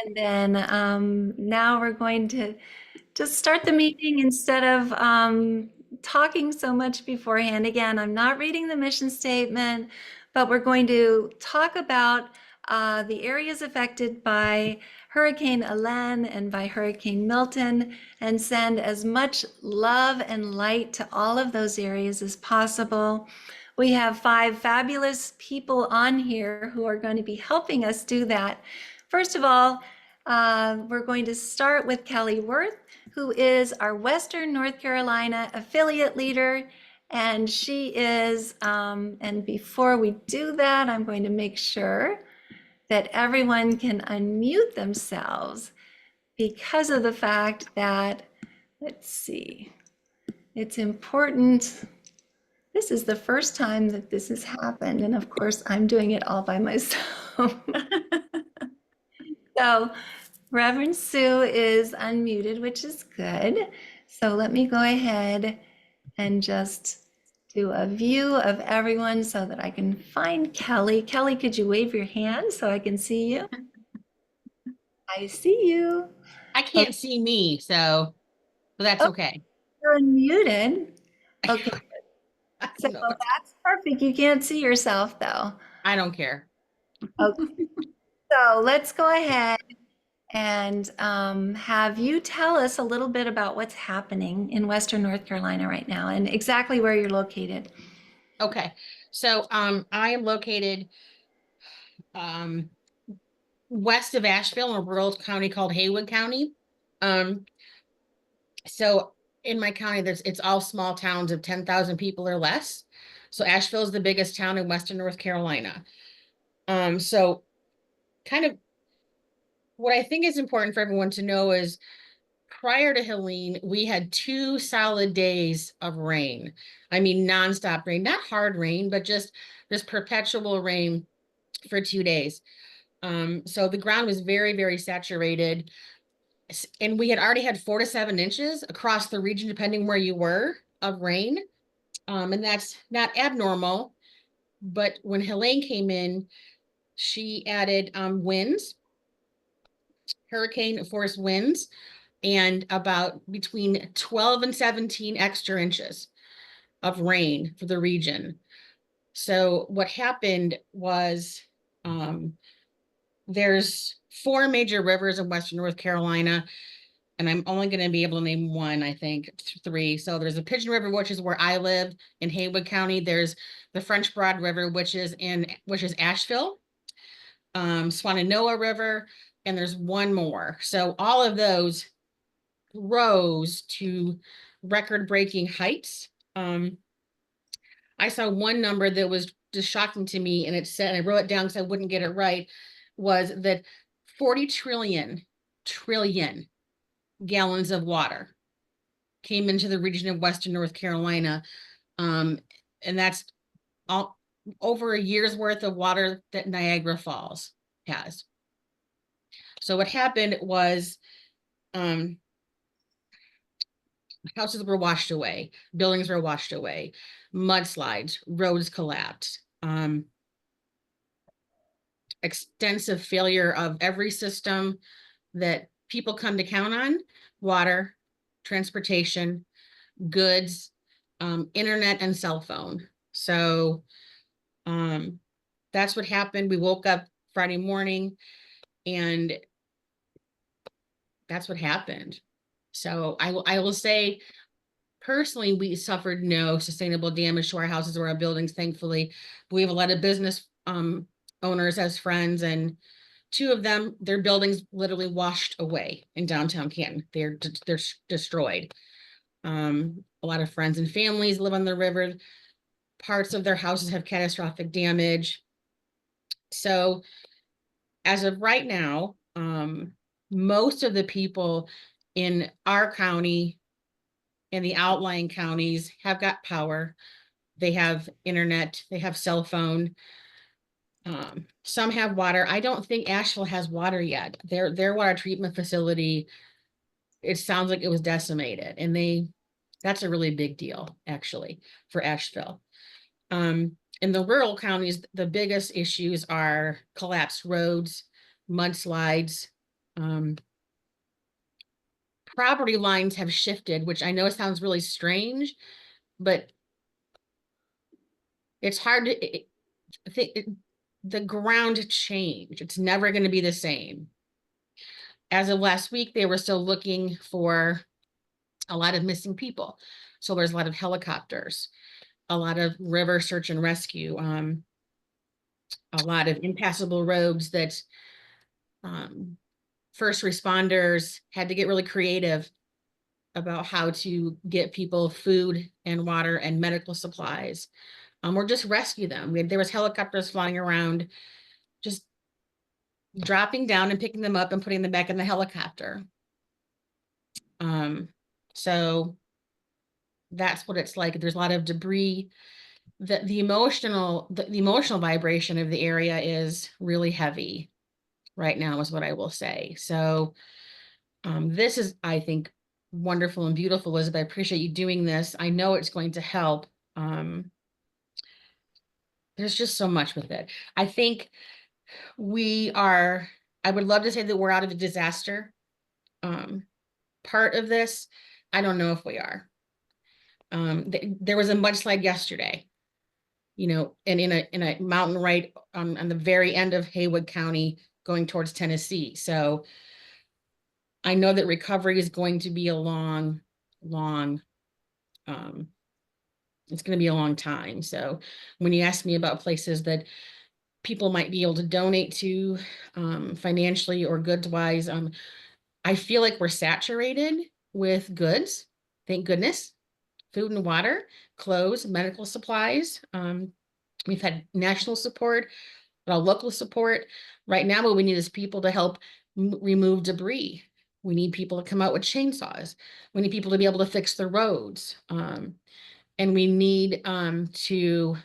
And then now we're going to just start the meeting instead of talking so much beforehand. Again, I'm not reading the mission statement, but we're going to talk about the areas affected by Hurricane Helene and by Hurricane Milton, and send as much love and light to all of those areas as possible. We have 5 fabulous people on here who are going to be helping us do that. First of all, we're going to start with Kelly Worth, who is our Western North Carolina affiliate leader. And she is, and before we do that, I'm going to make sure that everyone can unmute themselves because of the fact that, let's see, it's important. This is the first time that this has happened. And of course, I'm doing it all by myself. So Reverend Sue is unmuted, which is good. So let me go ahead and just do a view of everyone so that I can find Kelly. Kelly, could you wave your hand so I can see you? I see you. I Okay. can't see me, so that's Oh, okay. you're unmuted. Okay, I so don't know. that's perfect. You can't see yourself though. I don't care. Okay, so let's go ahead and have you tell us a little bit about what's happening in Western North Carolina right now and exactly where you're located. Okay. So I am located um west of Asheville in a rural county called Haywood County. Um so in my county it's all small towns of 10,000 people or less. So Asheville is the biggest town in Western North Carolina. So kind of what I think is important for everyone to know is prior to Helene, we had 2 solid days of rain. I mean, nonstop rain, not hard rain, but just this perpetual rain for 2 days. So the ground was very, very saturated. And we had already had 4 to 7 inches across the region, depending where you were, of rain. And that's not abnormal. But when Helene came in, she added winds, hurricane force winds, and about between 12 and 17 extra inches of rain for the region. So what happened was there's 4 major rivers in Western North Carolina, and I'm only going to be able to name one, I think, 3. So there's the Pigeon River, which is where I live in Haywood County. There's the French Broad River, which is Asheville, Swananoa River, and there's one more. So all of those rose to record-breaking heights. I saw one number that was just shocking to me, and it said, and I wrote it down because I wouldn't get it right, was that 40 trillion gallons of water came into the region of Western North Carolina. And that's all over a year's worth of water that Niagara Falls has. So what happened was houses were washed away, buildings were washed away, mudslides, roads collapsed, extensive failure of every system that people come to count on: water, transportation, goods, internet, and cell phone. So that's what happened. We woke up Friday morning and that's what happened. So I will say, personally, we suffered no sustainable damage to our houses or our buildings, thankfully. We have a lot of business owners as friends, and 2 of them, their buildings literally washed away in downtown Canton. They're destroyed. A lot of friends and families live on the river. Parts of their houses have catastrophic damage. So as of right now, most of the people in our county and the outlying counties have got power. They have internet, they have cell phone. Some have water. I don't think Asheville has water yet. Their water treatment facility, it sounds like it was decimated, and that's a really big deal actually for Asheville. In the rural counties, the biggest issues are collapsed roads, mudslides, Property lines have shifted, which I know sounds really strange, but it's hard to think. The ground changed. It's never going to be the same. As of last week, they were still looking for a lot of missing people. So there's a lot of helicopters, a lot of river search and rescue, a lot of impassable roads that first responders had to get really creative about how to get people food and water and medical supplies, or just rescue them. There was helicopters flying around, just dropping down and picking them up and putting them back in the helicopter. So that's what it's like. There's a lot of debris. The emotional vibration of the area is really heavy right now, is what I will say. So this is, I think, wonderful and beautiful, Elizabeth. I appreciate you doing this. I know it's going to help. There's just so much with it. I think I would love to say that we're out of a disaster part of this. I don't know if we are. There was a mudslide yesterday, and in a mountain right on the very end of Haywood County going towards Tennessee. So I know that recovery is going to be a long, it's going to be a long time. So when you ask me about places that people might be able to donate to financially or goods wise, I feel like we're saturated with goods. Thank goodness. Food and water, clothes, medical supplies. We've had national support, local support. Right now, what we need is people to help remove debris. We need people to come out with chainsaws. We need people to be able to fix the roads. And we need to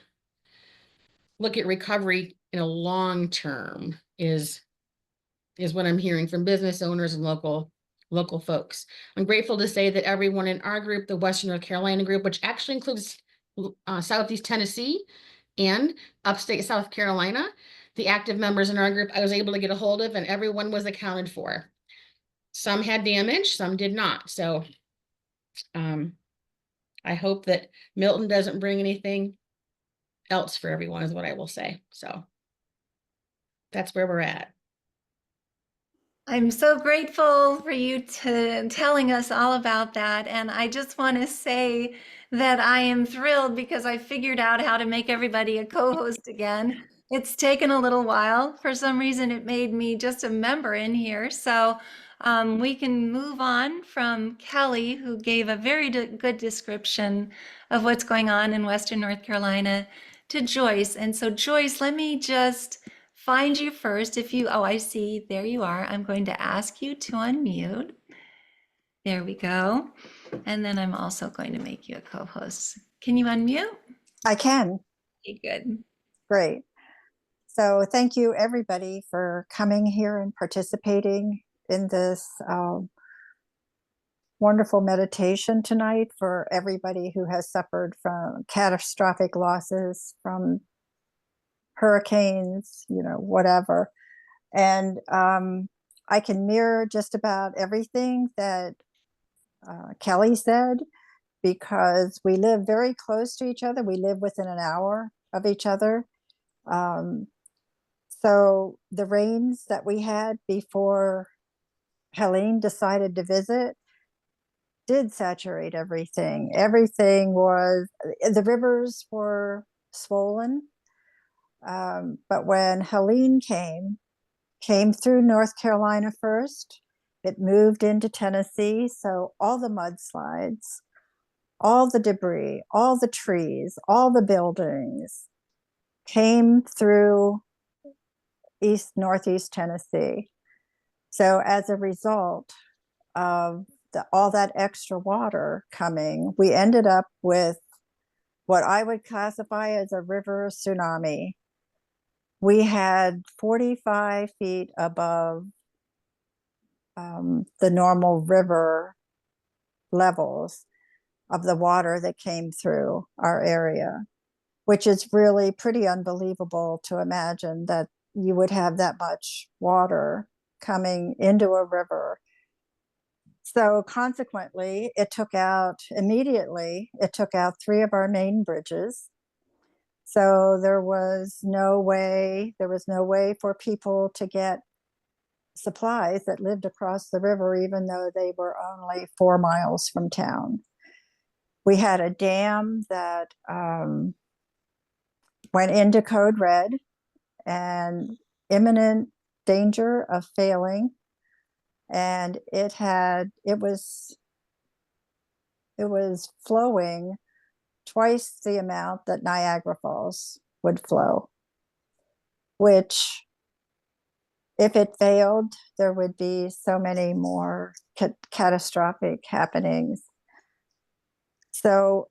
look at recovery in a long term is what I'm hearing from business owners and local folks. I'm grateful to say that everyone in our group, the Western North Carolina group, which actually includes Southeast Tennessee and upstate South Carolina, the active members in our group, I was able to get a hold of, and everyone was accounted for. Some had damage, some did not. So I hope that Milton doesn't bring anything else for everyone, is what I will say. So that's where we're at. I'm so grateful for you telling us all about that. And I just want to say that I am thrilled because I figured out how to make everybody a co-host again. It's taken a little while. For some reason, it made me just a member in here. So we can move on from Kelley, who gave a very good description of what's going on in Western North Carolina, to Joyce. And so Joyce, let me just find you first. Oh, I see, there you are. I'm going to ask you to unmute. There we go. And then I'm also going to make you a co-host. Can you unmute? I can. Okay, good. Great. So thank you everybody for coming here and participating in this wonderful meditation tonight, for everybody who has suffered from catastrophic losses from hurricanes, whatever. And I can mirror just about everything that Kelley said, because we live very close to each other. We live within an hour of each other. So the rains that we had before Helene decided to visit did saturate everything. The rivers were swollen. But when Helene came through North Carolina first, it moved into Tennessee. So all the mudslides, all the debris, all the trees, all the buildings came through Northeast Tennessee. So as a result of all that extra water coming, we ended up with what I would classify as a river tsunami. We had 45 feet above the normal river levels of the water that came through our area, which is really pretty unbelievable to imagine that you would have that much water coming into a river. So consequently, it took out 3 of our main bridges. So there was no way for people to get supplies that lived across the river, even though they were only 4 miles from town. We had a dam that went into code red and imminent danger of failing. And it was flowing twice the amount that Niagara Falls would flow, which, if it failed, there would be so many more catastrophic happenings. So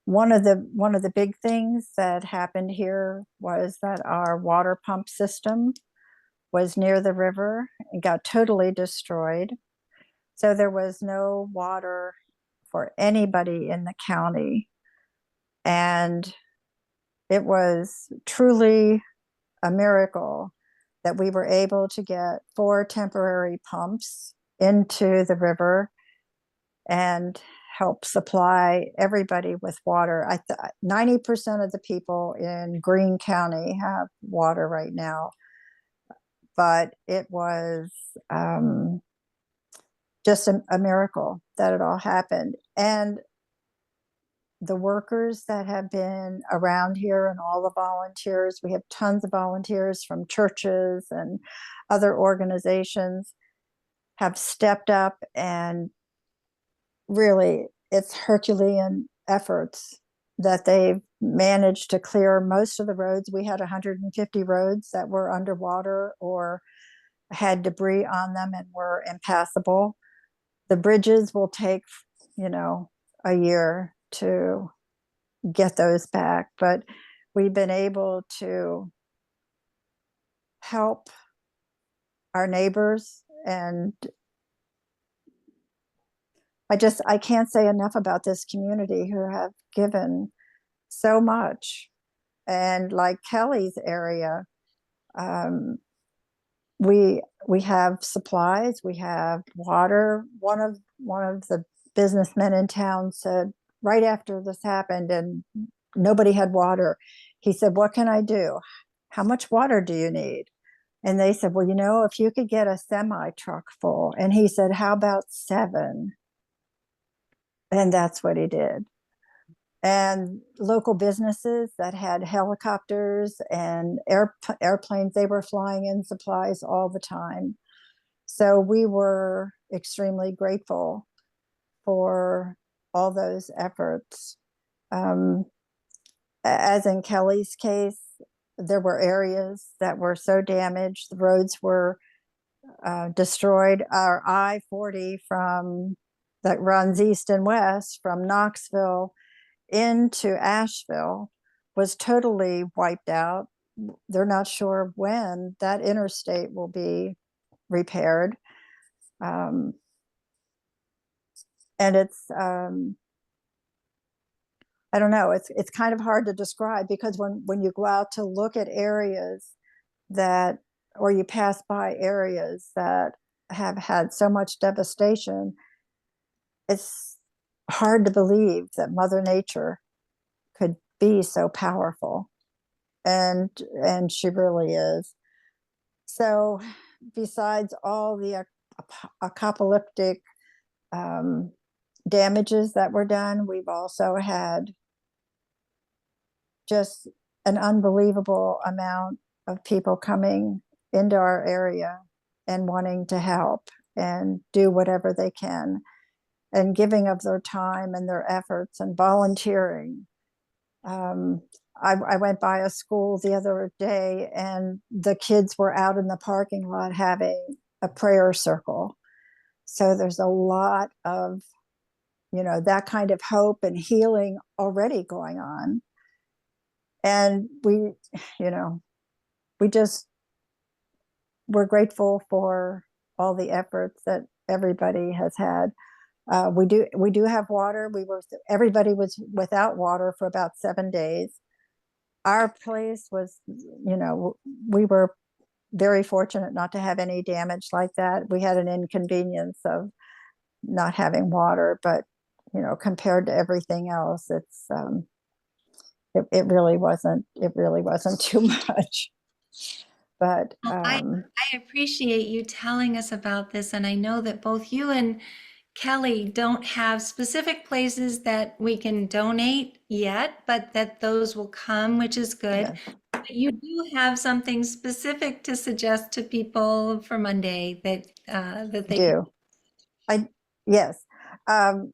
one of the big things that happened here was that our water pump system was near the river and got totally destroyed. So there was no water for anybody in the county. And it was truly a miracle that we were able to get 4 temporary pumps into the river and help supply everybody with water. 90% of the people in Greene County have water right now, but it was just a miracle that it all happened. And the workers that have been around here and all the volunteers, we have tons of volunteers from churches and other organizations, have stepped up, and really it's Herculean efforts that they've managed to clear most of the roads. We had 150 roads that were underwater or had debris on them and were impassable. The bridges will take, a year to get those back, but we've been able to help our neighbors. And I can't say enough about this community who have given so much. And like Kelley's area, we have supplies, we have water. One of the businessmen in town said, right after this happened and nobody had water, he said, "What can I do? How much water do you need?" And they said, "Well, if you could get a semi truck full." And he said, "How about 7?" And that's what he did. And local businesses that had helicopters and airplanes, they were flying in supplies all the time. So we were extremely grateful for all those efforts. As in Kelley's case, there were areas that were so damaged, the roads were destroyed. Our I-40 that runs east and west from Knoxville into Asheville was totally wiped out. They're not sure when that interstate will be repaired. And it's I don't know, it's kind of hard to describe, because when you go out to look at areas or you pass by areas that have had so much devastation, it's hard to believe that Mother Nature could be so powerful. And she really is. So besides all the apocalyptic damages that were done, we've also had just an unbelievable amount of people coming into our area and wanting to help and do whatever they can, and giving of their time and their efforts and volunteering. I went by a school the other day and the kids were out in the parking lot having a prayer circle. So there's a lot of, that kind of hope and healing already going on. And we're grateful for all the efforts that everybody has had. We do have water. Everybody was without water for about 7 days. our place was, we were very fortunate not to have any damage like that. We had an inconvenience of not having water, but compared to everything else, it really wasn't too much. But I appreciate you telling us about this, and I know that both you and Kelley don't have specific places that we can donate yet, but that those will come, which is good. yes, But you do have something specific to suggest to people for Monday that I they can. do. I Yes. Um,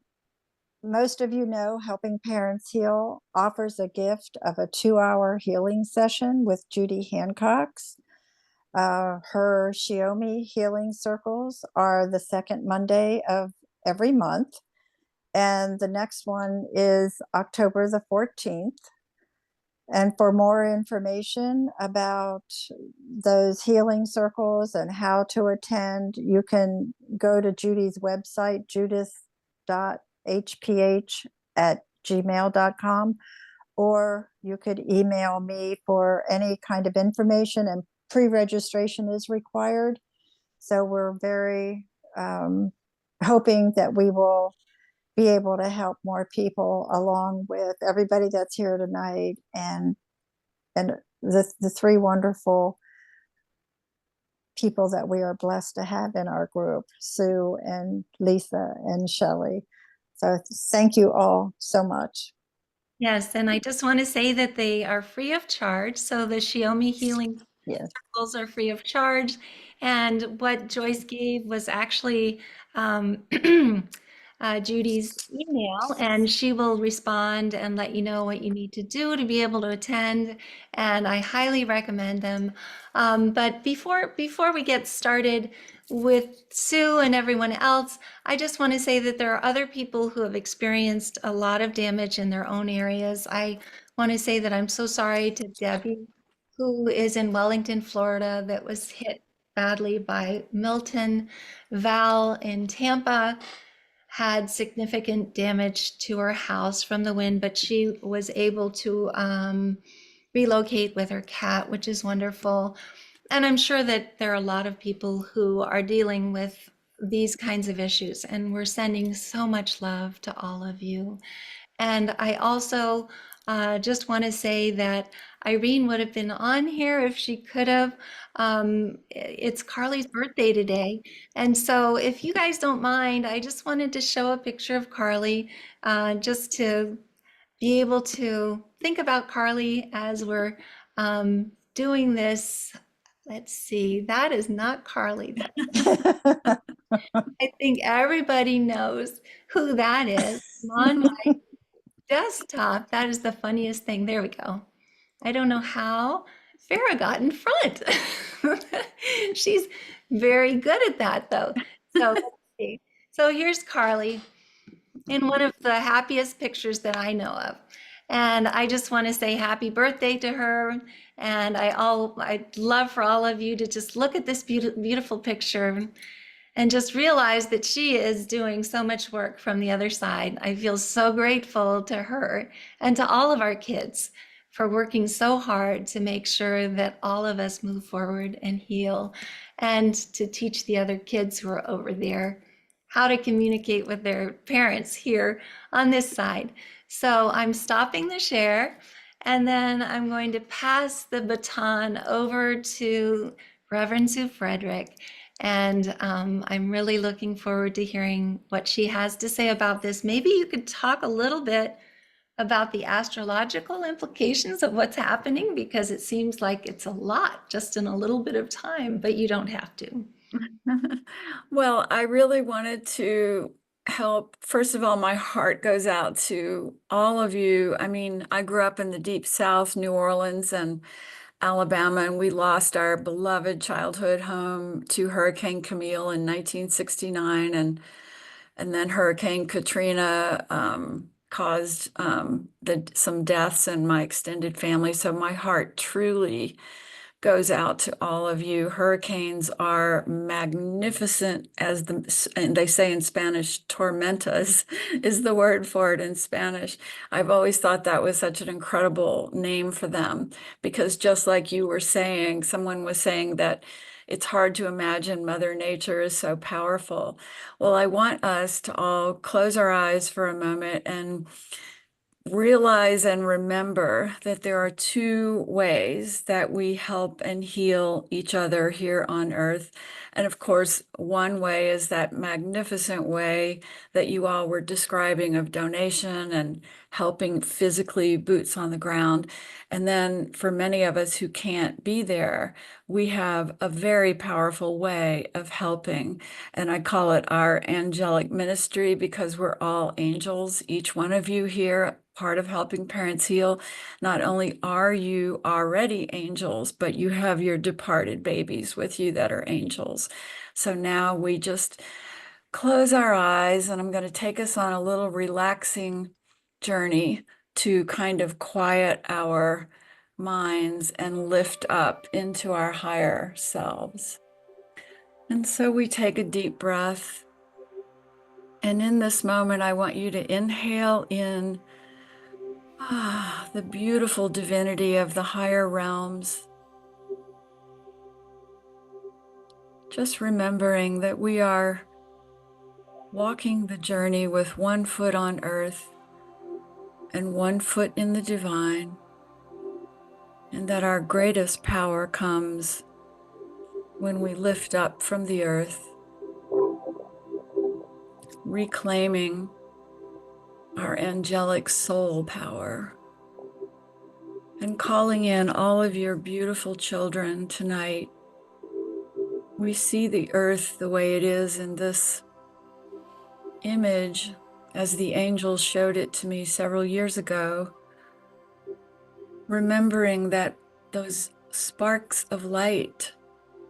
Most of Helping Parents Heal offers a gift of a 2-hour healing session with Judy Hancock's. Her Shiomi healing circles are the second Monday of every month. And the next one is October the 14th. And for more information about those healing circles and how to attend, you can go to Judy's website, judith.hph@gmail.com, or you could email me for any kind of information, and pre-registration is required. So we're very hoping that we will be able to help more people, along with everybody that's here tonight, and the three wonderful people that we are blessed to have in our group, Sue and Lisa and Shelly. So thank you all so much. Yes, and I just want to say that they are free of charge. So the Shiomi Healing Yes. Circles are free of charge. And what Joyce gave was actually Judy's email, and she will respond and let you know what you need to do to be able to attend. And I highly recommend them. But before we get started with Sue and everyone else, I just want to say that there are other people who have experienced a lot of damage in their own areas. I want to say that I'm so sorry to Debbie, who is in Wellington, Florida, that was hit badly by Milton. Val in Tampa had significant damage to her house from the wind, but she was able to relocate with her cat, which is wonderful. And I'm sure that there are a lot of people who are dealing with these kinds of issues, and we're sending so much love to all of you. And I also just want to say that Irene would have been on here if she could have. It's Carly's birthday today. And so if you guys don't mind, I just wanted to show a picture of Carly just to be able to think about Carly as we're doing this. Let's see, that is not Carly. I think everybody knows who that is. On my desktop, that is the funniest thing. There we go. I don't know how Farah got in front. She's very good at that, though. So let's see. So here's Carly in one of the happiest pictures that I know of. And I just want to say happy birthday to her. And I'd love for all of you to just look at this beautiful picture and just realize that she is doing so much work from the other side. I feel so grateful to her and to all of our kids for working so hard to make sure that all of us move forward and heal, and to teach the other kids who are over there how to communicate with their parents here on this side. So I'm stopping the share, and then I'm going to pass the baton over to Reverend Sue Frederick. And I'm really looking forward to hearing what she has to say about this. Maybe you could talk a little bit about the astrological implications of what's happening, because it seems like it's a lot just in a little bit of time, but you don't have to. Well, I really wanted to help. First of all, my heart goes out to all of you. I mean, I grew up in the Deep South, New Orleans and Alabama, and we lost our beloved childhood home to Hurricane Camille in 1969, and then Hurricane Katrina caused some deaths in my extended family. So my heart truly goes out to all of you. Hurricanes are magnificent, and they say in Spanish, tormentas is the word for it in Spanish. I've always thought that was such an incredible name for them, because just like you were saying, someone was saying that it's hard to imagine Mother Nature is so powerful. Well, I want us to all close our eyes for a moment and realize and remember that there are two ways that we help and heal each other here on earth. And of course, one way is that magnificent way that you all were describing of donation and helping physically, boots on the ground. And then for many of us who can't be there, we have a very powerful way of helping. And I call it our angelic ministry, because we're all angels, each one of you here, part of Helping Parents Heal. Not only are you already angels, but you have your departed babies with you that are angels. So now we just close our eyes, and I'm going to take us on a little relaxing journey to kind of quiet our minds and lift up into our higher selves. And so we take a deep breath. And in this moment, I want you to inhale in the beautiful divinity of the higher realms. Just remembering that we are walking the journey with one foot on earth and one foot in the divine, and that our greatest power comes when we lift up from the earth, reclaiming our angelic soul power, and calling in all of your beautiful children tonight. We see the earth the way it is in this image, as the angels showed it to me several years ago, remembering that those sparks of light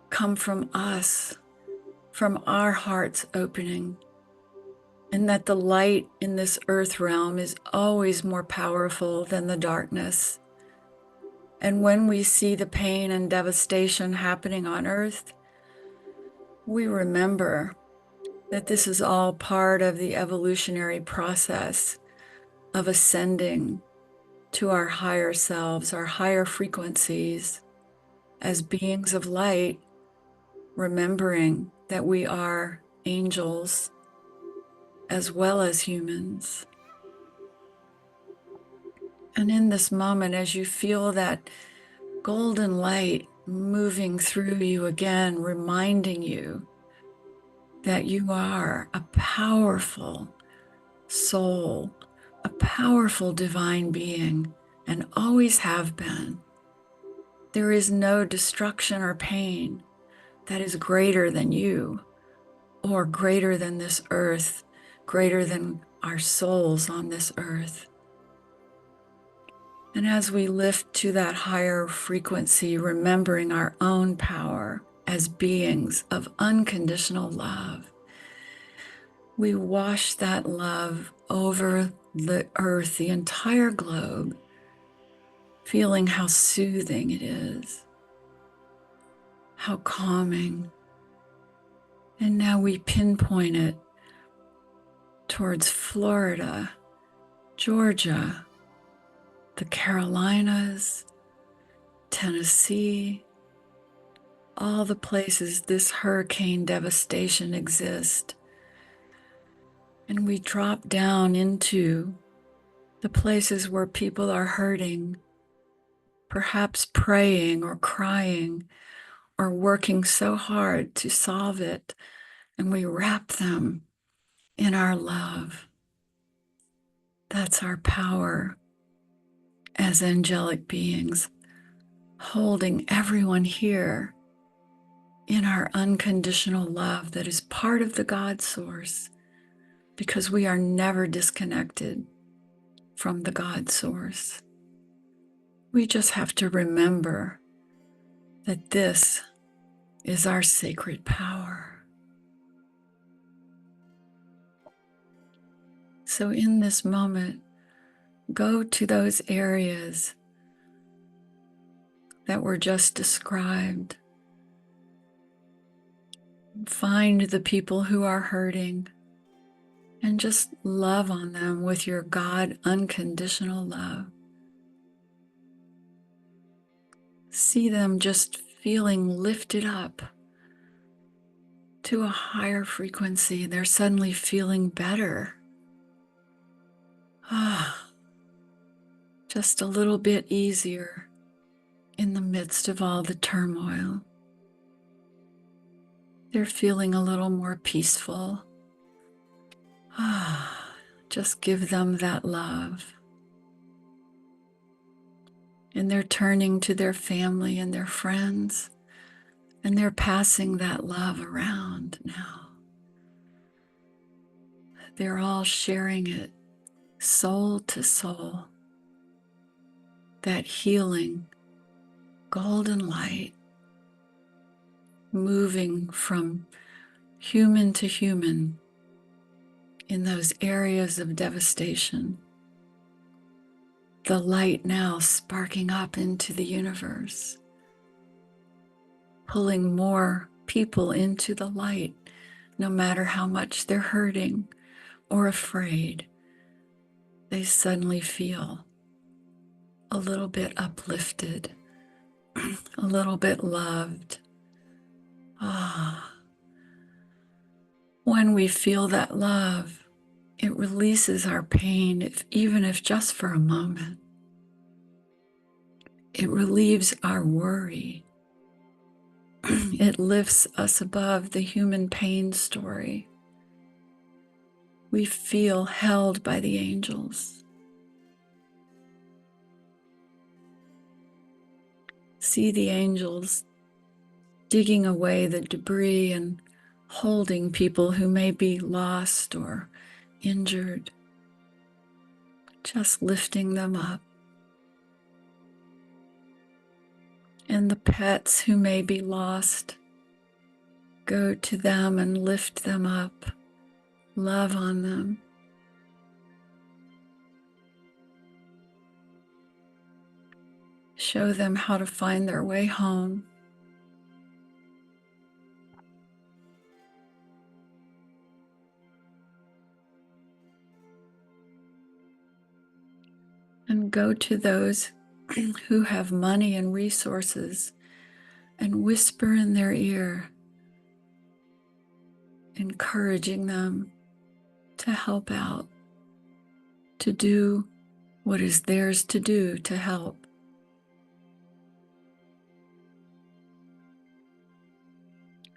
come from us, from our hearts opening, and that the light in this earth realm is always more powerful than the darkness. And when we see the pain and devastation happening on earth, we remember that this is all part of the evolutionary process of ascending to our higher selves, our higher frequencies, as beings of light, remembering that we are angels as well as humans. And in this moment, as you feel that golden light moving through you again, reminding you that you are a powerful soul, a powerful divine being, and always have been. There is no destruction or pain that is greater than you, or greater than this earth, greater than our souls on this earth. And as we lift to that higher frequency, remembering our own power as beings of unconditional love, we wash that love over the earth, the entire globe, feeling how soothing it is, how calming. And now we pinpoint it towards Florida, Georgia, the Carolinas, Tennessee, all the places this hurricane devastation exists. And we drop down into the places where people are hurting, perhaps praying or crying or working so hard to solve it. And we wrap them in our love. That's our power as angelic beings, holding everyone here in our unconditional love that is part of the God source, because we are never disconnected from the God source. We just have to remember that this is our sacred power. So in this moment, go to those areas that were just described. Find the people who are hurting and just love on them with your God unconditional love. See them just feeling lifted up to a higher frequency. They're suddenly feeling better. Just a little bit easier in the midst of all the turmoil. They're feeling a little more peaceful. Just give them that love. And they're turning to their family and their friends, and they're passing that love around now. They're all sharing it soul to soul. That healing, golden light, moving from human to human in those areas of devastation. The light now sparking up into the universe, pulling more people into the light, no matter how much they're hurting or afraid. They suddenly feel a little bit uplifted, a little bit loved. When we feel that love, it releases our pain, even if just for a moment. It relieves our worry. It lifts us above the human pain story. We feel held by the angels. See the angels digging away the debris and holding people who may be lost or injured, just lifting them up. And the pets who may be lost, go to them and lift them up, love on them. Show them how to find their way home. And go to those who have money and resources and whisper in their ear, encouraging them to help out, to do what is theirs to do to help.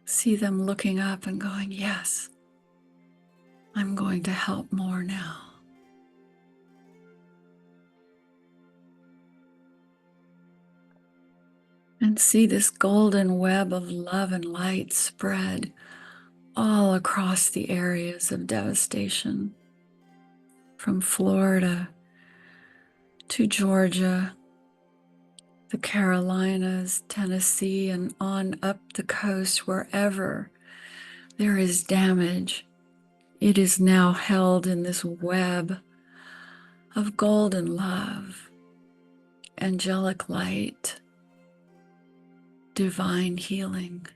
See them looking up and going, yes, I'm going to help more now. And see this golden web of love and light spread all across the areas of devastation, from Florida to Georgia, the Carolinas, Tennessee, and on up the coast. Wherever there is damage, it is now held in this web of golden love, angelic light, divine healing.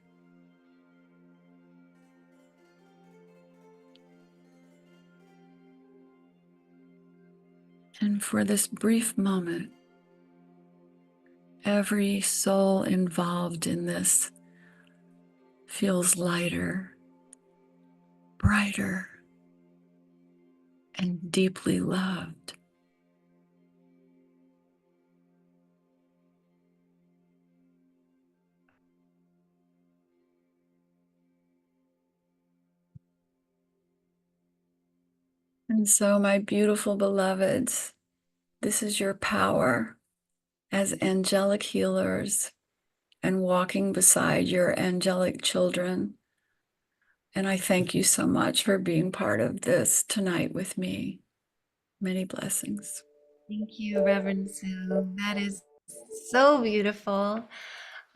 And for this brief moment, every soul involved in this feels lighter, brighter, and deeply loved. And so, my beautiful beloveds, this is your power as angelic healers and walking beside your angelic children. And I thank you so much for being part of this tonight with me. Many blessings. Thank you, Reverend Sue. That is so beautiful.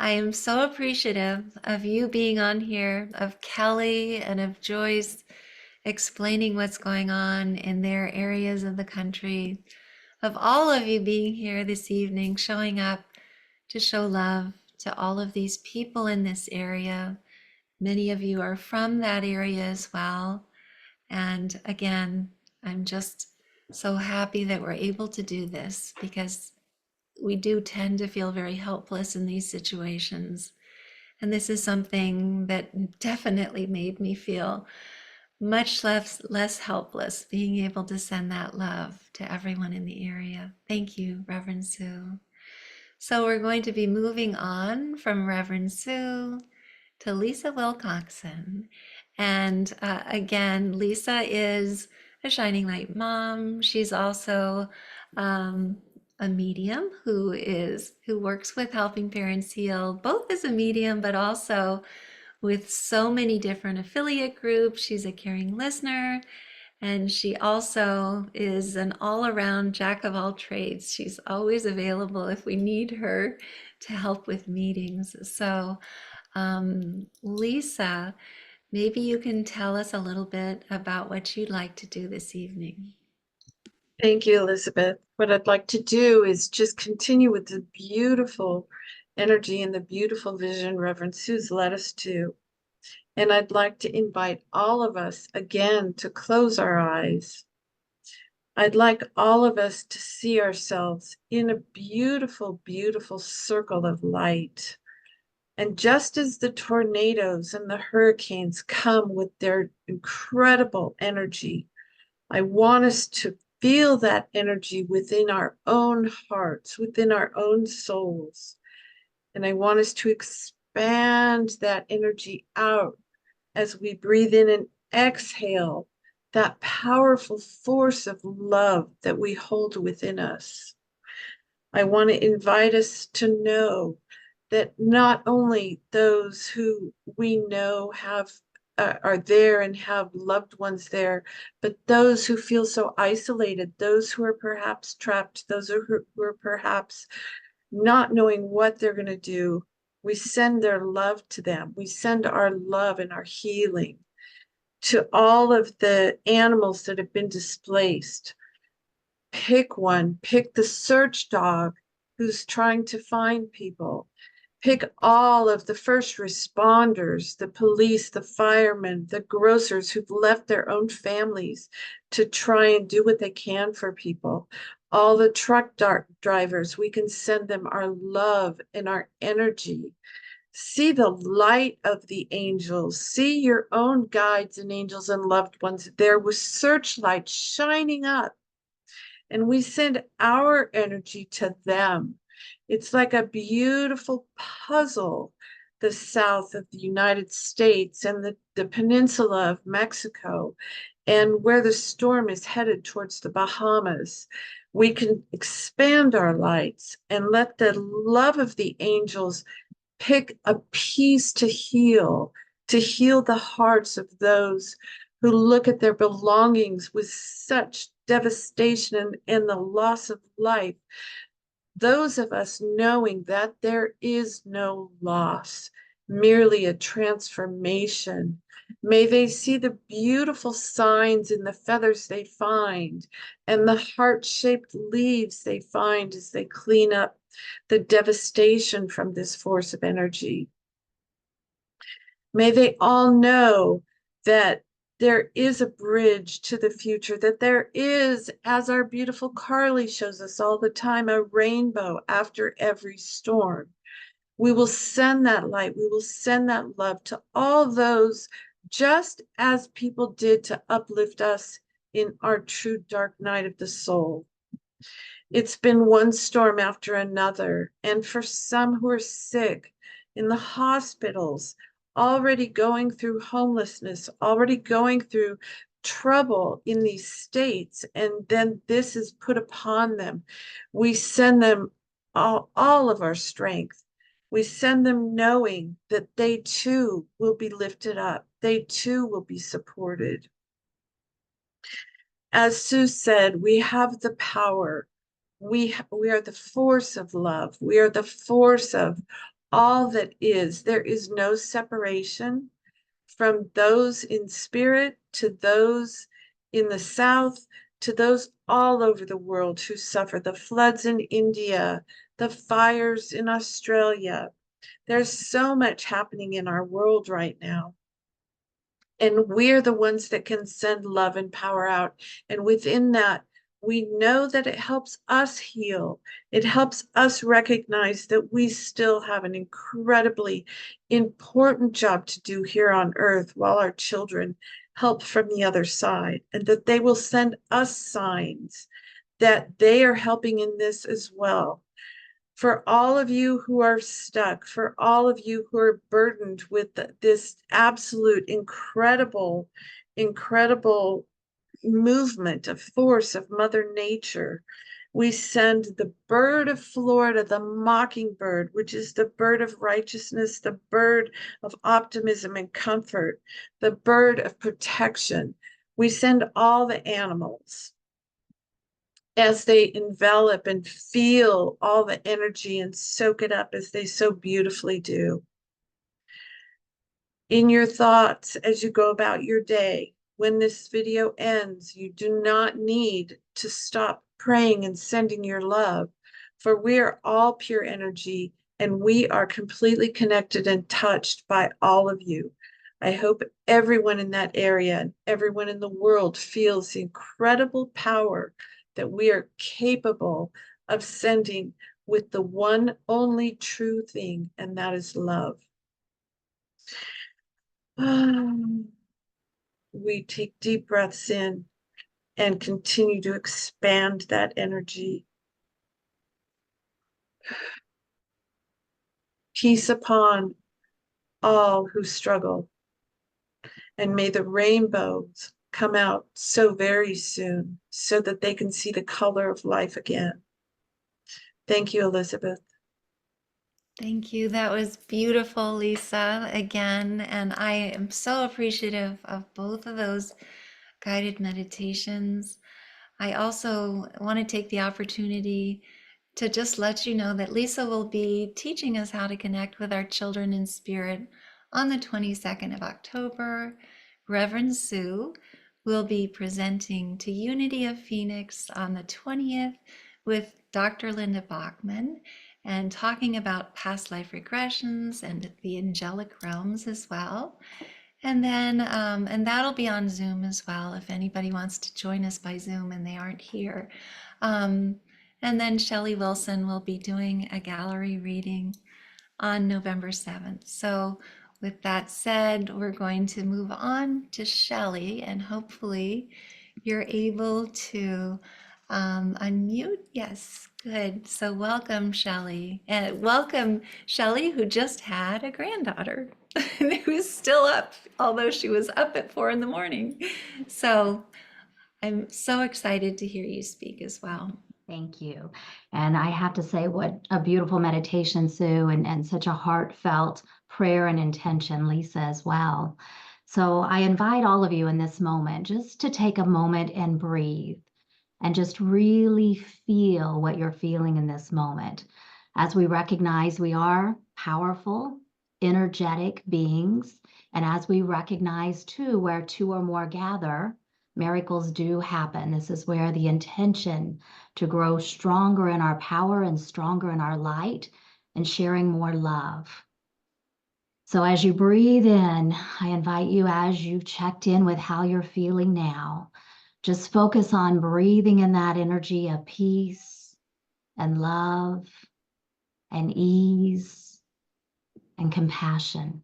I am so appreciative of you being on here, of Kelley and of Joyce explaining what's going on in their areas of the country, of all of you being here this evening, showing up to show love to all of these people in this area. Many of you are from that area as well. And again, I'm just so happy that we're able to do this, because we do tend to feel very helpless in these situations. And this is something that definitely made me feel much less helpless, being able to send that love to everyone in the area. Thank you, Reverend Sue. So we're going to be moving on from Reverend Sue to Lisa Wilcoxson. And again, Lisa is a Shining Light mom. She's also a medium who works with Helping Parents Heal, both as a medium, but also with so many different affiliate groups. She's a caring listener, and she also is an all-around jack of all trades. She's always available if we need her to help with meetings. So Lisa, maybe you can tell us a little bit about what you'd like to do this evening. Thank you, Elizabeth. What I'd like to do is just continue with the beautiful energy and the beautiful vision Reverend Sue's led us to. And I'd like to invite all of us again to close our eyes. I'd like all of us to see ourselves in a beautiful, beautiful circle of light. And just as the tornadoes and the hurricanes come with their incredible energy, I want us to feel that energy within our own hearts, within our own souls. And I want us to expand that energy out as we breathe in and exhale that powerful force of love that we hold within us. I want to invite us to know that not only those who we know are there and have loved ones there, but those who feel so isolated, those who are perhaps trapped, those who are perhaps not knowing what they're going to do, we send their love to them. We send our love and our healing to all of the animals that have been displaced. Pick one, pick the search dog who's trying to find people. Pick all of the first responders, the police, the firemen, the grocers who've left their own families to try and do what they can for people. All the truck drivers, we can send them our love and our energy. See the light of the angels. See your own guides and angels and loved ones there with searchlights shining up. And we send our energy to them. It's like a beautiful puzzle, the south of the United States and the peninsula of Mexico, and where the storm is headed towards the Bahamas. We can expand our lights and let the love of the angels pick a piece to heal the hearts of those who look at their belongings with such devastation and the loss of life. Those of us knowing that there is no loss, merely a transformation. May they see the beautiful signs in the feathers they find and the heart-shaped leaves they find as they clean up the devastation from this force of energy. May they all know that there is a bridge to the future, that there is, as our beautiful Carly shows us all the time, a rainbow after every storm. We will send that light, we will send that love to all those, just as people did to uplift us in our true dark night of the soul. It's been one storm after another, and for some who are sick in the hospitals, already going through homelessness, already going through trouble in these states, and then this is put upon them. We send them all of our strength. We send them knowing that they too will be lifted up. They too will be supported. As Sue said, we have the power. We are the force of love. We are the force of all that is. There is no separation from those in spirit to those in the South, to those all over the world who suffer. The floods in India, the fires in Australia. There's so much happening in our world right now. And we're the ones that can send love and power out. And within that, we know that it helps us heal. It helps us recognize that we still have an incredibly important job to do here on earth while our children help from the other side, and that they will send us signs that they are helping in this as well. For all of you who are stuck, for all of you who are burdened with this absolute incredible, incredible movement of force of Mother Nature, we send the bird of Florida, the mockingbird, which is the bird of righteousness, the bird of optimism and comfort, the bird of protection. We send all the animals as they envelop and feel all the energy and soak it up as they so beautifully do. In your thoughts as you go about your day, when this video ends, you do not need to stop praying and sending your love, for we are all pure energy and we are completely connected and touched by all of you. I hope everyone in that area and everyone in the world feels the incredible power that we are capable of sending with the one only true thing, and that is love. We take deep breaths in and continue to expand that energy. Peace upon all who struggle, and may the rainbows come out so very soon so that they can see the color of life again. Thank you, Elizabeth. Thank you. That was beautiful, Lisa, again. And I am so appreciative of both of those guided meditations. I also want to take the opportunity to just let you know that Lisa will be teaching us how to connect with our children in spirit on the 22nd of October. Reverend Sue will be presenting to Unity of Phoenix on the 20th with Dr. Linda Backman and talking about past life regressions and the angelic realms as well. And then, and that'll be on Zoom as well if anybody wants to join us by Zoom and they aren't here. And then Shelly Wilson will be doing a gallery reading on November 7th. So with that said, we're going to move on to Shelly, and hopefully you're able to unmute. Yes, good. So welcome, Shelly. And welcome, Shelly, who just had a granddaughter who's still up, although she was up at 4 a.m. So I'm so excited to hear you speak as well. Thank you. And I have to say, what a beautiful meditation, Sue, and such a heartfelt prayer and intention, Lisa, as well. So I invite all of you in this moment just to take a moment and breathe and just really feel what you're feeling in this moment. As we recognize we are powerful, energetic beings, and as we recognize too, where two or more gather, miracles do happen. This is where the intention to grow stronger in our power and stronger in our light and sharing more love. So as you breathe in, I invite you, as you've checked in with how you're feeling now, just focus on breathing in that energy of peace and love and ease and compassion.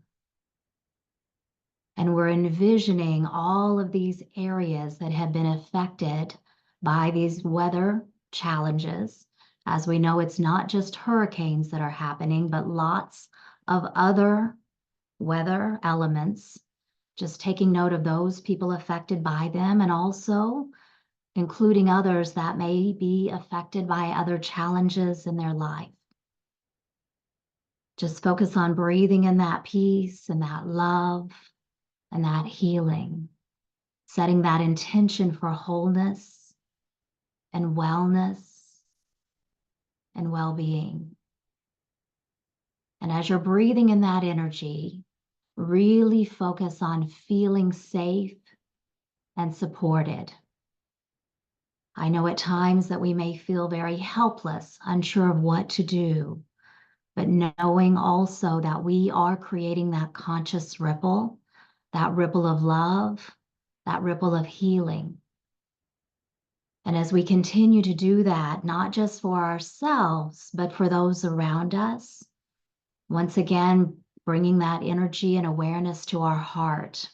And we're envisioning all of these areas that have been affected by these weather challenges. As we know, it's not just hurricanes that are happening, but lots of other weather elements. Just taking note of those people affected by them, and also including others that may be affected by other challenges in their life. Just focus on breathing in that peace and that love and that healing, setting that intention for wholeness and wellness and well-being. And as you're breathing in that energy, really focus on feeling safe and supported. I know at times that we may feel very helpless, unsure of what to do, but knowing also that we are creating that conscious ripple, that ripple of love, that ripple of healing. And as we continue to do that, not just for ourselves, but for those around us, once again, bringing that energy and awareness to our heart,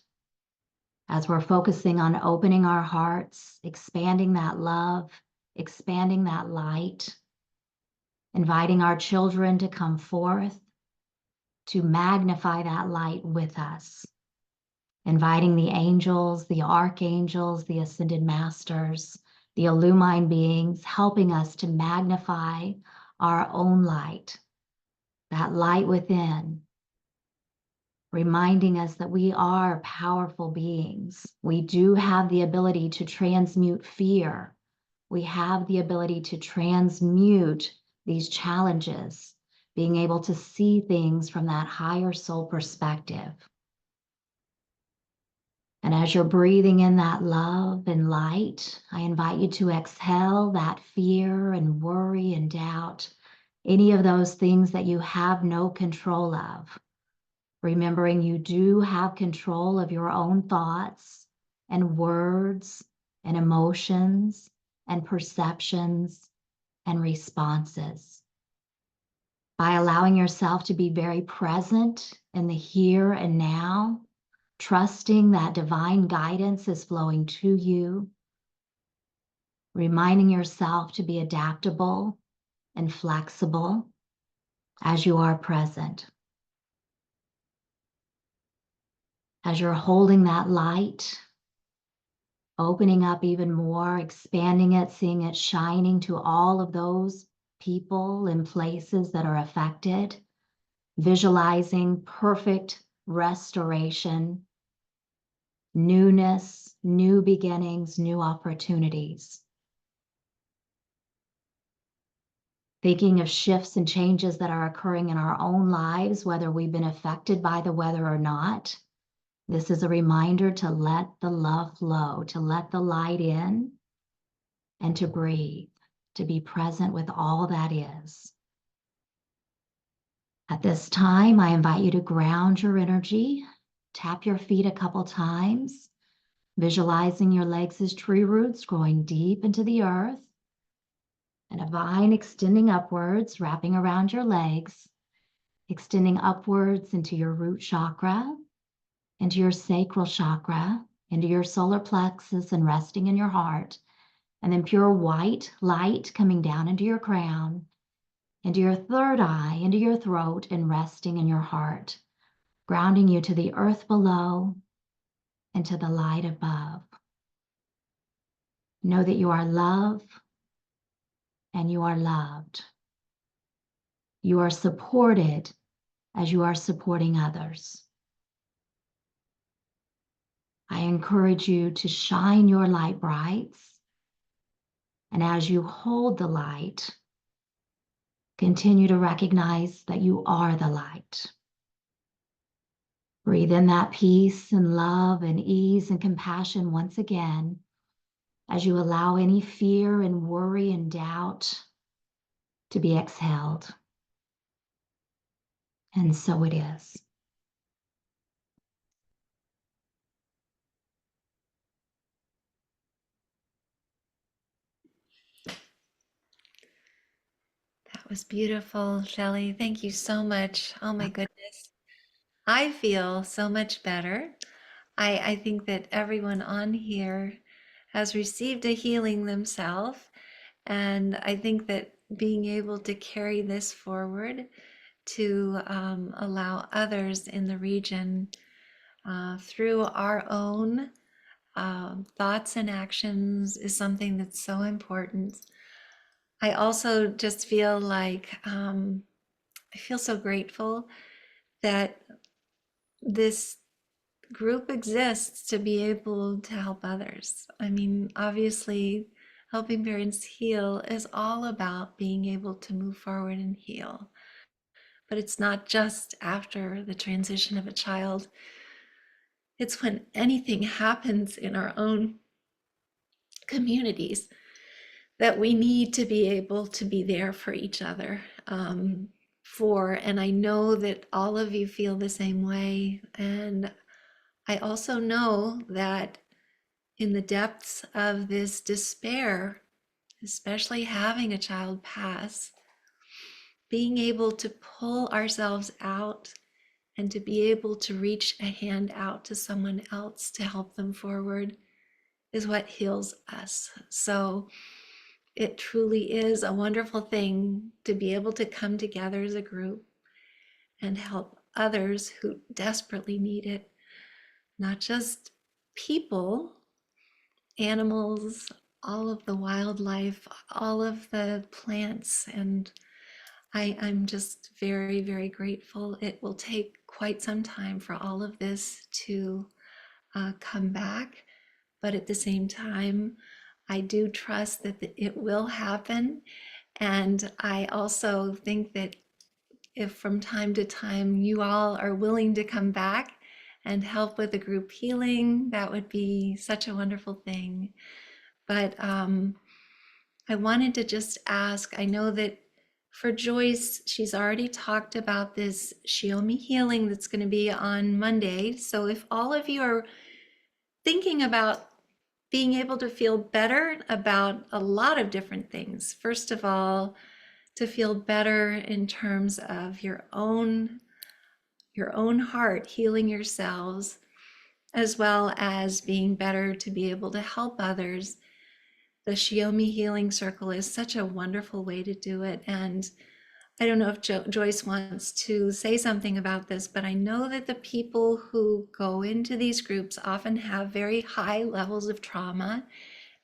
as we're focusing on opening our hearts, expanding that love, expanding that light, inviting our children to come forth, to magnify that light with us, inviting the angels, the archangels, the ascended masters, the illumine beings, helping us to magnify our own light, that light within, reminding us that we are powerful beings. We do have the ability to transmute fear. We have the ability to transmute these challenges, being able to see things from that higher soul perspective. And as you're breathing in that love and light, I invite you to exhale that fear and worry and doubt, any of those things that you have no control of. Remembering you do have control of your own thoughts and words and emotions and perceptions and responses. By allowing yourself to be very present in the here and now, trusting that divine guidance is flowing to you, reminding yourself to be adaptable and flexible as you are present. As you're holding that light, opening up even more, expanding it, seeing it shining to all of those people and places that are affected, visualizing perfect restoration, newness, new beginnings, new opportunities. Thinking of shifts and changes that are occurring in our own lives, whether we've been affected by the weather or not. This is a reminder to let the love flow, to let the light in, and to breathe, to be present with all that is. At this time, I invite you to ground your energy, tap your feet a couple times, visualizing your legs as tree roots growing deep into the earth, and a vine extending upwards, wrapping around your legs, extending upwards into your root chakra, into your sacral chakra, into your solar plexus, and resting in your heart. And then pure white light coming down into your crown, into your third eye, into your throat, and resting in your heart, grounding you to the earth below and to the light above. Know that you are love and you are loved. You are supported as you are supporting others. I encourage you to shine your light brights. And as you hold the light, continue to recognize that you are the light. Breathe in that peace and love and ease and compassion once again as you allow any fear and worry and doubt to be exhaled. And so it is. That was beautiful, Shelly. Thank you so much. Oh my goodness. I feel so much better. I think that everyone on here has received a healing themselves. And I think that being able to carry this forward to allow others in the region through our own thoughts and actions is something that's so important. I also just feel like I feel so grateful that this group exists to be able to help others. I mean, obviously, helping parents heal is all about being able to move forward and heal. But it's not just after the transition of a child. It's when anything happens in our own communities that we need to be able to be there for each other. And I know that all of you feel the same way. And I also know that in the depths of this despair, especially having a child pass, being able to pull ourselves out and to be able to reach a hand out to someone else to help them forward is what heals us. So it truly is a wonderful thing to be able to come together as a group and help others who desperately need it. Not just people, animals, all of the wildlife, all of the plants. And I'm just very, very grateful. It will take quite some time for all of this to come back. But at the same time, I do trust that it will happen. And I also think that if from time to time you all are willing to come back and help with the group healing, that would be such a wonderful thing. But I wanted to just ask, I know that for Joyce, she's already talked about this Shiomi healing that's going to be on Monday. So if all of you are thinking about being able to feel better about a lot of different things, first of all, to feel better in terms of your own heart, healing yourselves, as well as being better to be able to help others. The Shiomi Healing Circle is such a wonderful way to do it. And I don't know if Joyce wants to say something about this, but I know that the people who go into these groups often have very high levels of trauma,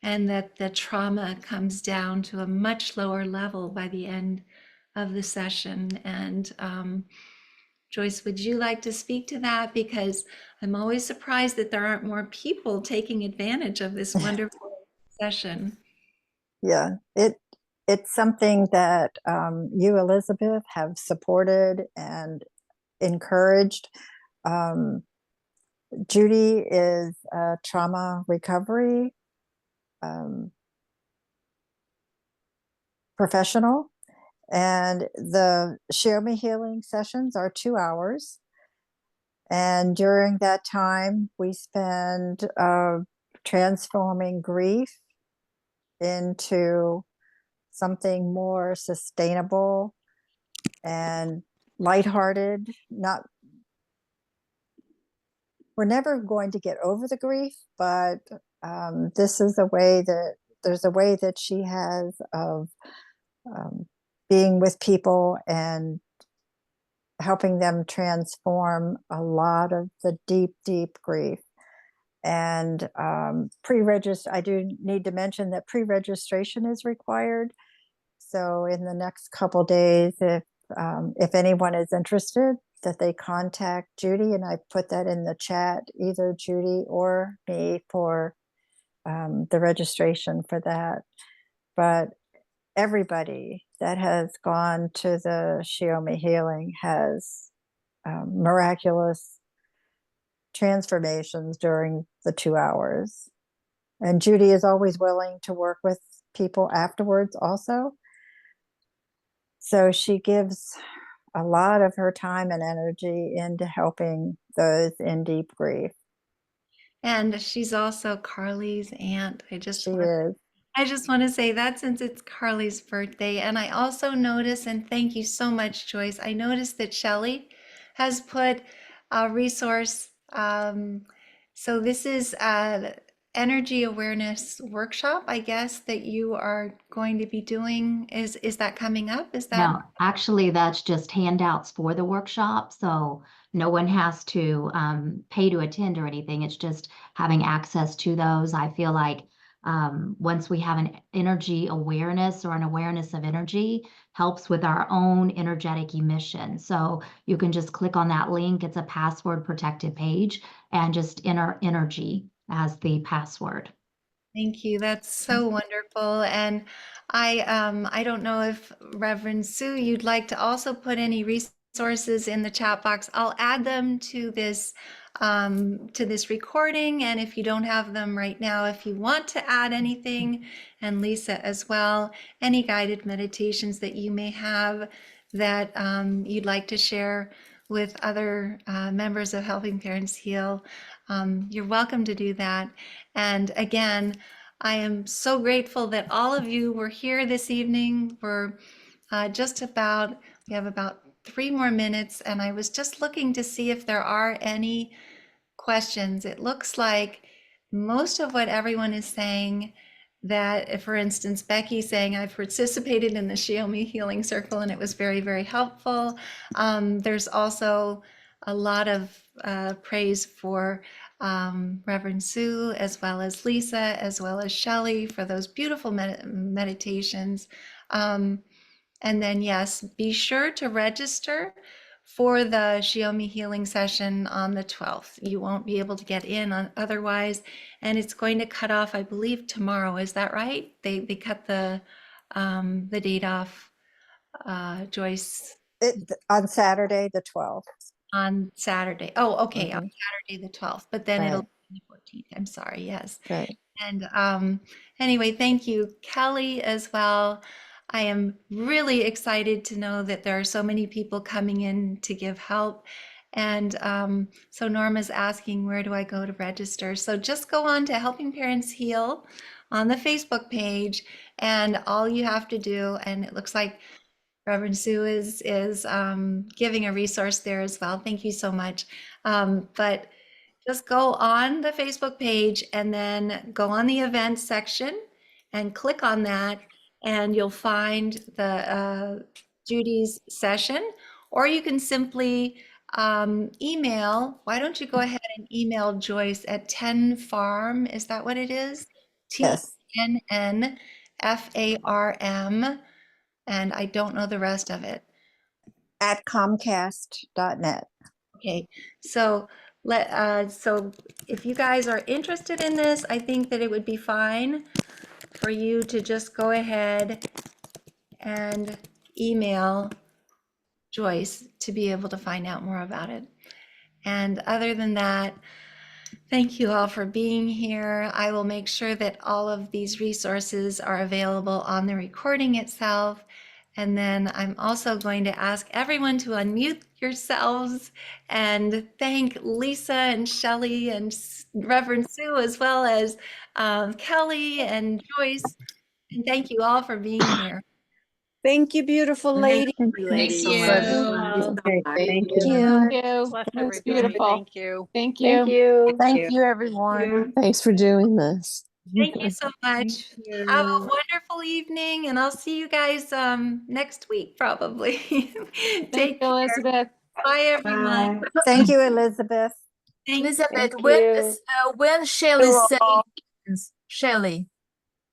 and that the trauma comes down to a much lower level by the end of the session. And Joyce, would you like to speak to that? Because I'm always surprised that there aren't more people taking advantage of this wonderful session. Yeah, it's something that you, Elizabeth, have supported and encouraged. Judy is a trauma recovery professional, and the Share Me Healing sessions are 2 hours. And during that time, we spend transforming grief into something more sustainable and lighthearted. We're never going to get over the grief, but this is a way that there's a way that she has of being with people and helping them transform a lot of the deep grief. And I do need to mention that pre-registration is required. So in the next couple days, if anyone is interested, that they contact Judy, and I put that in the chat, either Judy or me, for the registration for that. But everybody that has gone to the Shiomi Healing has miraculous transformations during the 2 hours. And Judy is always willing to work with people afterwards also. So she gives a lot of her time and energy into helping those in deep grief. And she's also Carly's aunt. I just She is. want to say that since it's Carly's birthday. And I also notice, and thank you so much, Joyce, I noticed that Shelly has put a resource. So this is an energy awareness workshop, I guess, that you are going to be doing. Is that coming up? Is that? No, actually, that's just handouts for the workshop. So no one has to pay to attend or anything. It's just having access to those. I feel like once we have an energy awareness or an awareness of energy, helps with our own energetic emission. So you can just click on that link. It's a password protected page, and just enter energy as the password. Thank you. That's so wonderful. And I don't know if Reverend Sue, you'd like to also put any resources resources in the chat box. I'll add them to this recording, and if you don't have them right now, if you want to add anything, and Lisa as well, any guided meditations that you may have that you'd like to share with other members of Helping Parents Heal, you're welcome to do that. And again, I am so grateful that all of you were here this evening. We're we have about 3 more minutes, and I was just looking to see if there are any questions. It looks like most of what everyone is saying, that, for instance, Becky saying, I've participated in the Shiomi Healing Circle and it was very, very helpful. There's also a lot of praise for Reverend Sue, as well as Lisa, as well as Shelly, for those beautiful meditations. And then, yes, be sure to register for the Shiomi healing session on the 12th. You won't be able to get in otherwise, and it's going to cut off, I believe, tomorrow. Is that right? They cut the date off, Joyce? On Saturday, the 12th. On Saturday. Oh, okay, on Mhm. Saturday the 12th, but then it'll Right. be the 14th. I'm sorry, yes. Right. And anyway, thank you, Kelley, as well. I am really excited to know that there are so many people coming in to give help. And so Norma's asking, where do I go to register? So just go on to Helping Parents Heal on the Facebook page, and all you have to do, and it looks like Reverend Sue is giving a resource there as well. Thank you so much. But just go on the Facebook page and then go on the events section and click on that, and you'll find the Judy's session, or you can simply email. Why don't you go ahead and email Joyce at 10 Farm? Is that what it is? Yes. TNNFARM, and I don't know the rest of it. At Comcast.net. Okay, so so if you guys are interested in this, I think that it would be fine for you to just go ahead and email Joyce to be able to find out more about it. And other than that, thank you all for being here. I will make sure that all of these resources are available on the recording itself. And then I'm also going to ask everyone to unmute yourselves and thank Lisa and Shelly and Reverend Sue, as well as Kelley and Joyce. And thank you all for being here. Thank you, beautiful lady. Thank Thanks so you. much. Okay, thank you. Thank you. Bless That's everybody. beautiful. Thank you. Thank Thank you. you. Thank you, everyone. Thanks for doing this. Thank you so much. Have a wonderful evening, and I'll see you guys next week, probably. Thank Take you, care. Elizabeth. Bye, everyone. Thank you, Elizabeth. Thank Elizabeth, you. when Shelly You all. says Shelly,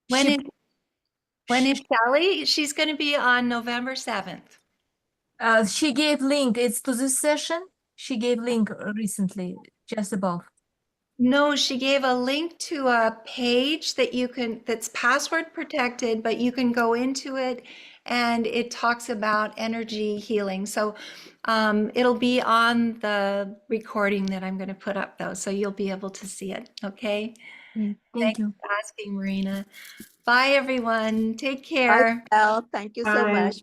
When is Shelly? She's going to be on November 7th. she gave link. It's to this session. She gave link recently, just above. No, she gave a link to a page that that's password protected, but you can go into it and it talks about energy healing. So it'll be on the recording that I'm going to put up, though, so you'll be able to see it. Okay. Thank Thanks you. for asking, Marina. Bye, everyone. Take care. Bye, Elle. Thank you so much.